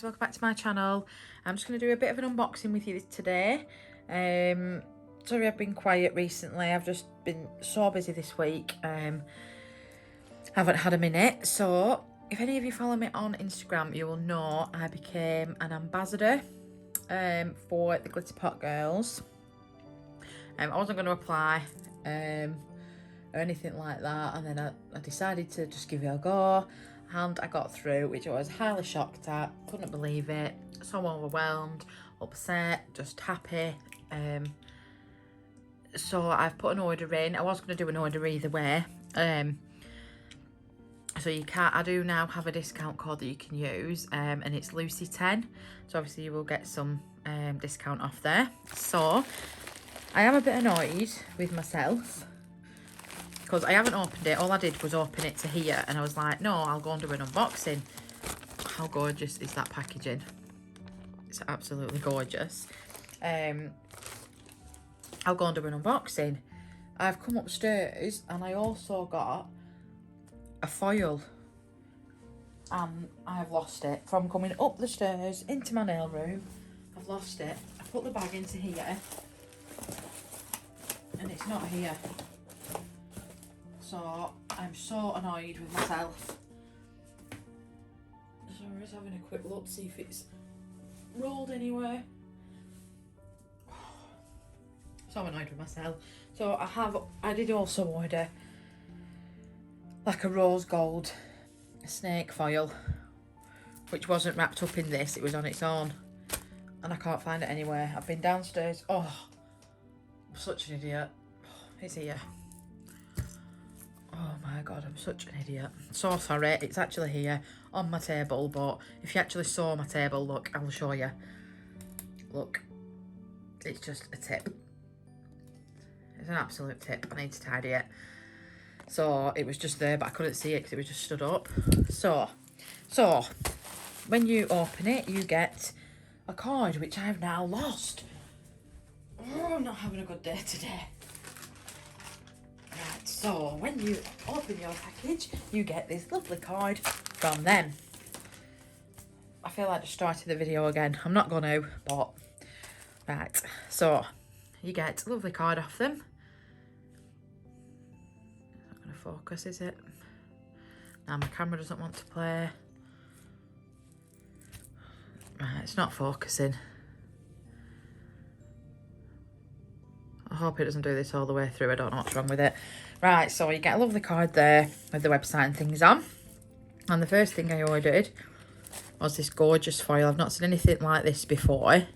guys, welcome back to my channel. I'm just going to do a bit of an unboxing with you today. Sorry I've been quiet recently, I've just been so busy this week. Haven't had a minute, so if any of you follow me on Instagram, you will know I became an ambassador for the Glitter Pot Girls. I wasn't going to apply or anything like that, and then I decided to just give it a go, and I got through, which I was highly shocked at. Couldn't believe it, so overwhelmed, upset, just happy. So I've put an order in. I was going to do an order either way, so you can't. I do now have a discount code that you can use, and it's Lucy10, so obviously you will get some discount off there. So I am a bit annoyed with myself because I haven't opened it. All I did was open it to here, and I was like, no, I'll go and do an unboxing. How gorgeous is that packaging? It's absolutely gorgeous. I'll go and do an unboxing. I've come upstairs and I also got a foil, and I've lost it from coming up the stairs into my nail room. I've lost it. I put the bag into here and it's not here. So I'm so annoyed with myself. So I'm just having a quick look to see if it's rolled anywhere. So annoyed with myself. So I did also order like a rose gold snake foil, which wasn't wrapped up in this, it was on its own, and I can't find it anywhere. I've been downstairs. Oh, I'm such an idiot. It's here. Oh my god, I'm such an idiot. So sorry, it's actually here on my table, but if you actually saw my table, look, I'll show you. Look, it's just a tip. It's an absolute tip. I need to tidy it. So it was just there, but I couldn't see it because it was just stood up. So when you open it, you get a card, which I've now lost. Oh, I'm not having a good day today. Right, so when you open your package, you get this lovely card from them. I feel like just starting the video again. I'm not going to, but right. So you get a lovely card off them. Not going to focus, is it? Now my camera doesn't want to play. Right, it's not focusing. I hope it doesn't do this all the way through. I don't know what's wrong with it. Right, so you get a lovely card there with the website and things on. And the first thing I ordered was this gorgeous foil. I've not seen anything like this before.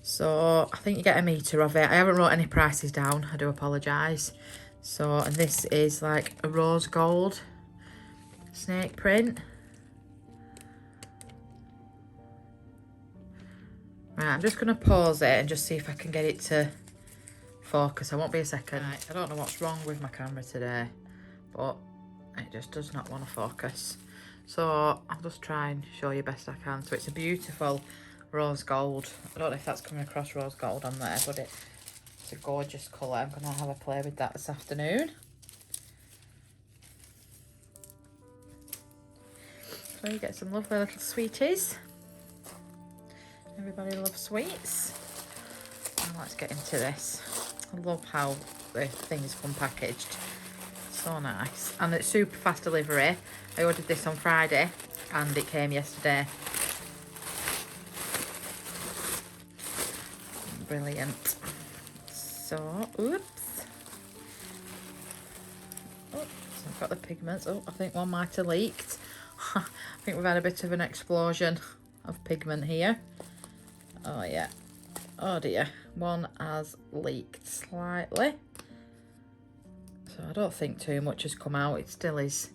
So I think you get a metre of it. I haven't wrote any prices down, I do apologise. So, and this is like a rose gold snake print. Right, I'm just going to pause it and just see if I can get it to focus. I won't be a second. Right, I don't know what's wrong with my camera today, but it just does not want to focus. So I'll just try and show you best I can. So it's a beautiful rose gold. I don't know if that's coming across rose gold on there, but it's a gorgeous colour. I'm going to have a play with that this afternoon. So you get some lovely little sweeties. Everybody loves sweets. And let's get into this. I love how the things come packaged. So nice. And it's super fast delivery. I ordered this on Friday and it came yesterday. Brilliant. So, oops. Oh, so I've got the pigments. Oh, I think one might have leaked. I think we've had a bit of an explosion of pigment here. Oh yeah. Oh dear. One has leaked slightly. So I don't think too much has come out. It still is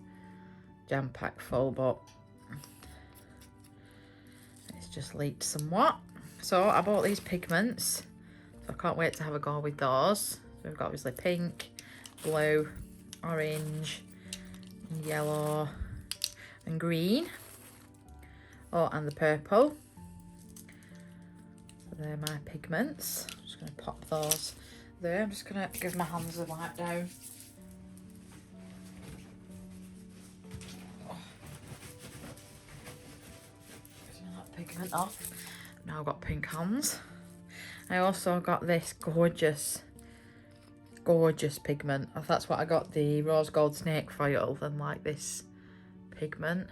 jam-packed full, but it's just leaked somewhat. So I bought these pigments. So I can't wait to have a go with those. So we've got obviously pink, blue, orange, yellow and green. Oh, and the purple. So they're my pigments. I'm just going to pop those there. I'm just going to give my hands a wipe down. pigment off. Now I've got pink hands. I also got this gorgeous pigment. That's what I got, the rose gold snake foil, and like this pigment,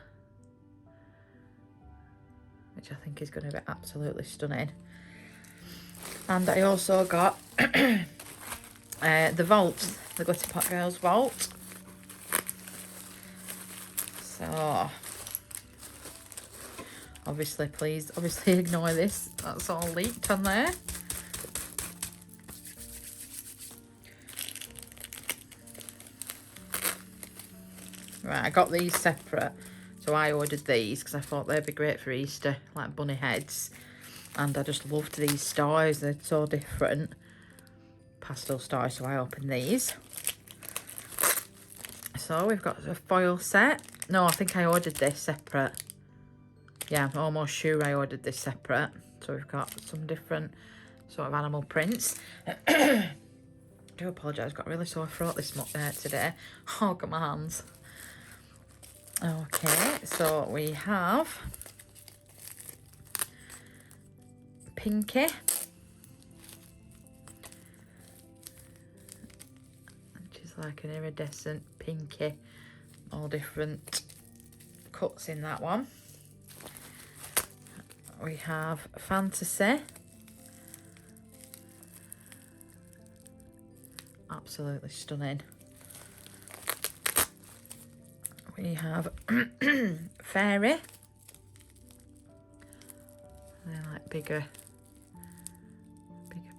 which I think is going to be absolutely stunning. And I also got the Vault, the Glitter Pot Girls Vault. So obviously, please ignore this. That's all leaked on there. Right, I got these separate. So I ordered these because I thought they'd be great for Easter, like bunny heads. And I just loved these stars. They're so different. Pastel stars, so I opened these. So we've got a foil set. No, I think I ordered this separate. Yeah, I'm almost sure I ordered this separate. So we've got some different sort of animal prints. I do apologise, I've got a really sore throat this today. Oh, look at my hands. Okay, so we have Pinky. Which is like an iridescent pinky. All different cuts in that one. We have Fantasy. Absolutely stunning. We have Fairy. They're like bigger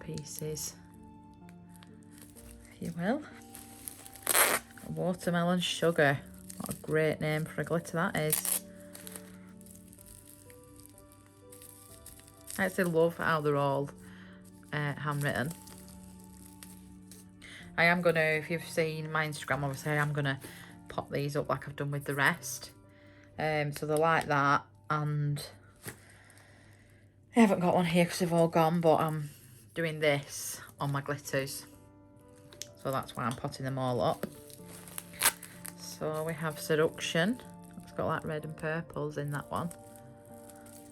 pieces, if you will. Watermelon Sugar. What a great name for a glitter that is. I actually love how they're all handwritten. I am gonna, if you've seen my Instagram, obviously I am gonna pop these up like I've done with the rest. So they're like that, and I haven't got one here because they've all gone, but I'm doing this on my glitters. So that's why I'm potting them all up. So we have Seduction. It's got like red and purples in that one.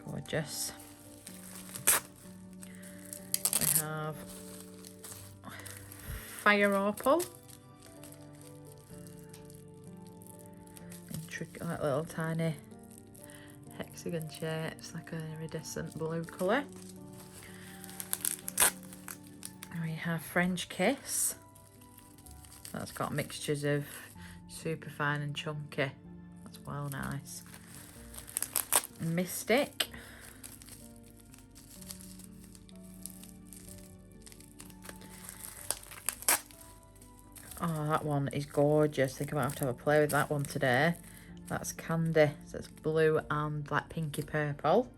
Gorgeous. We have Fire Opal. Intricate, like little tiny hexagon shapes, like an iridescent blue colour. And we have French Kiss. That's got mixtures of super fine and chunky. That's well nice. Mystic. Oh, that one is gorgeous. I think I might have to have a play with that one today. That's Candy. So it's blue and like pinky purple.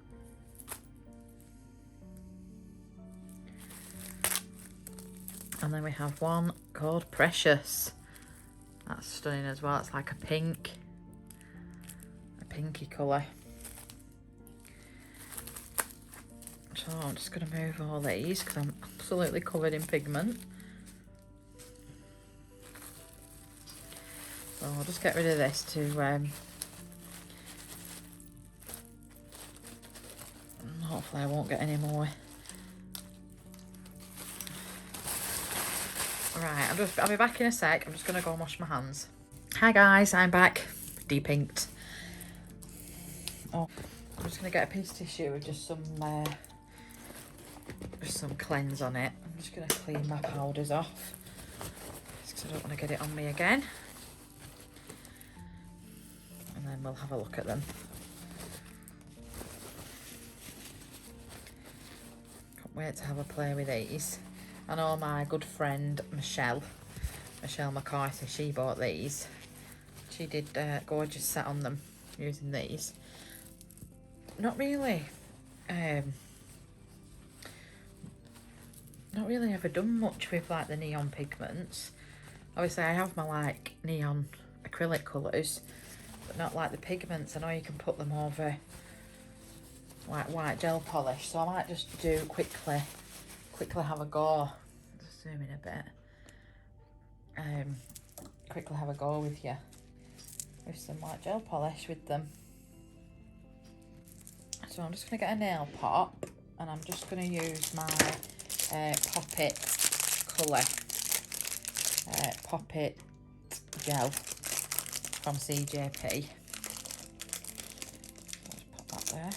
And then we have one called Precious. That's stunning as well. It's like a pinky colour. So I'm just going to move all these because I'm absolutely covered in pigment. So I'll just get rid of this to hopefully I won't get any more. Right, I'll be back in a sec. I'm just going to go and wash my hands. Hi guys, I'm back. De-pinked. Oh, I'm just going to get a piece of tissue with just some cleanse on it. I'm just going to clean my powders off because I don't want to get it on me again. And then we'll have a look at them. Can't wait to have a play with these. I know my good friend Michelle McCarthy, she bought these. She did a gorgeous set on them using these. Not really ever done much with like the neon pigments. Obviously I have my like neon acrylic colours, but not like the pigments. I know you can put them over like white gel polish, so I might just do quickly have a go. Just zoom in a bit. Quickly have a go with some white gel polish with them. So I'm just going to get a nail pot, and I'm just going to use my Pop It colour, Pop It gel from CJP. So I'll just pop that there.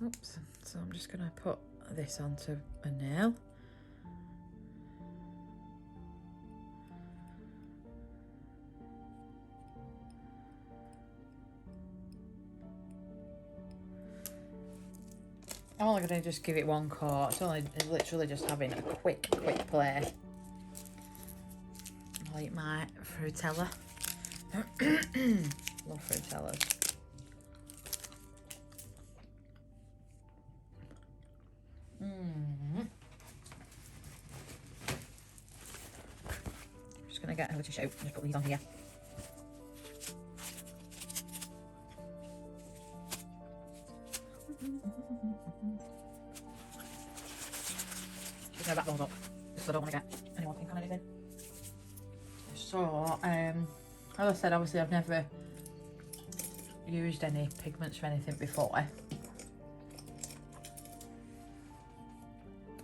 Oops, so I'm just going to put this onto a nail. I'm only going to just give it one coat. It's only literally just having a quick play. I'll eat my Frutella. Love Frutellas. Just going to get a tissue and just put these on here. Just gonna wrap those up because I don't want to get any more pink on anything. So, as I said, obviously I've never used any pigments for anything before,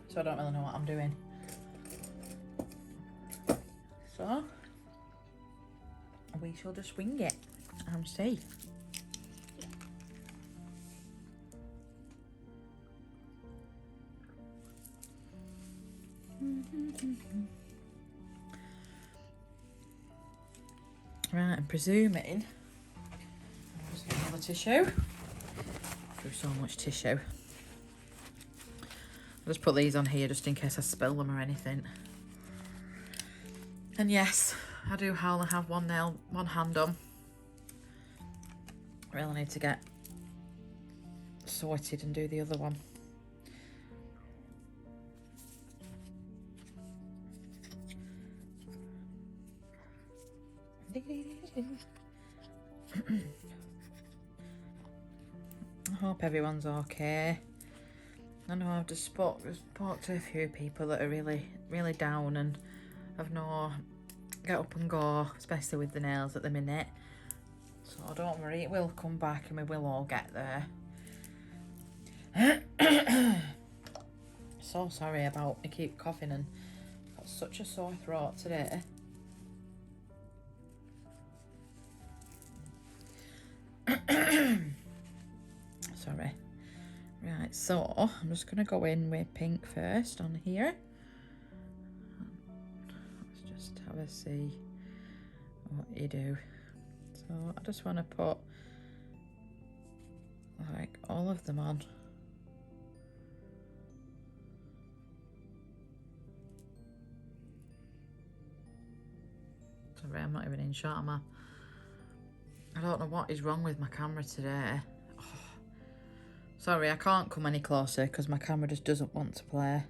so I don't really know what I'm doing. So we shall just wing it and see. Right, I'm presuming I'm just getting another tissue. Through so much tissue. I'll just put these on here just in case I spill them or anything. And yes, I do only have one hand on. I really need to get sorted and do the other one. I hope everyone's okay. I know I've just spoke to a few people that are really down and have no get up and go, especially with the nails at the minute. So don't worry, it will come back and we will all get there. So sorry about I keep coughing and got such a sore throat today. Sorry. Right, so I'm just going to go in with pink first on here. Let's just have a see what you do. So I just want to put like all of them on. Sorry, I'm not even in shot, am I? I don't know what is wrong with my camera today. Oh. Sorry, I can't come any closer because my camera just doesn't want to play.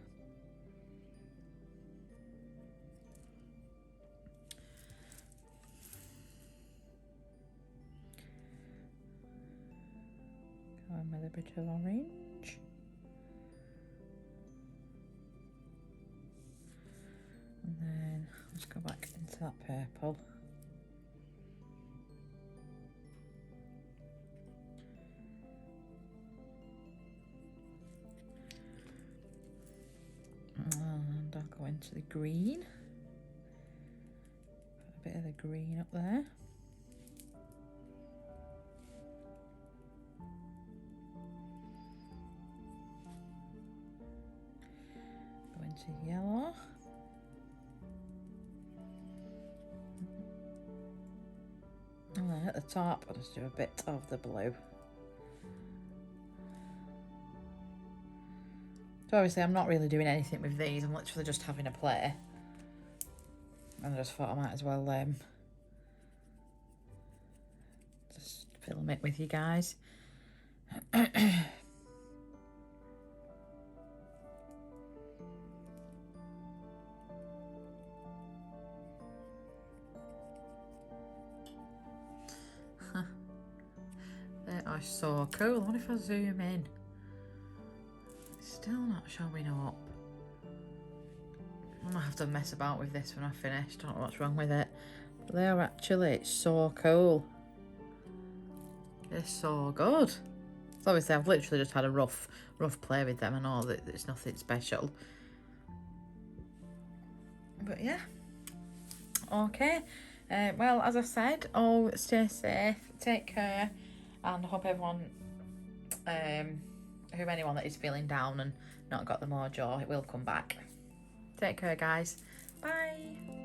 Go in with a bit of orange. And then let's go back into that purple. And I'll go into the green. Put a bit of the green up there. Go into yellow. And then at the top, I'll just do a bit of the blue. So obviously I'm not really doing anything with these, I'm literally just having a play. And I just thought I might as well just film it with you guys. They are so cool. What if I zoom in? It's still not showing up. I might have to mess about with this when I finish. Don't know what's wrong with it. But they are actually so cool. They're so good. So obviously I've literally just had a rough play with them. I know that it's nothing special. But yeah. Okay. Well, as I said, stay safe, take care, and I hope everyone, anyone that is feeling down and not got the mojo, it will come back. Take care, guys. Bye.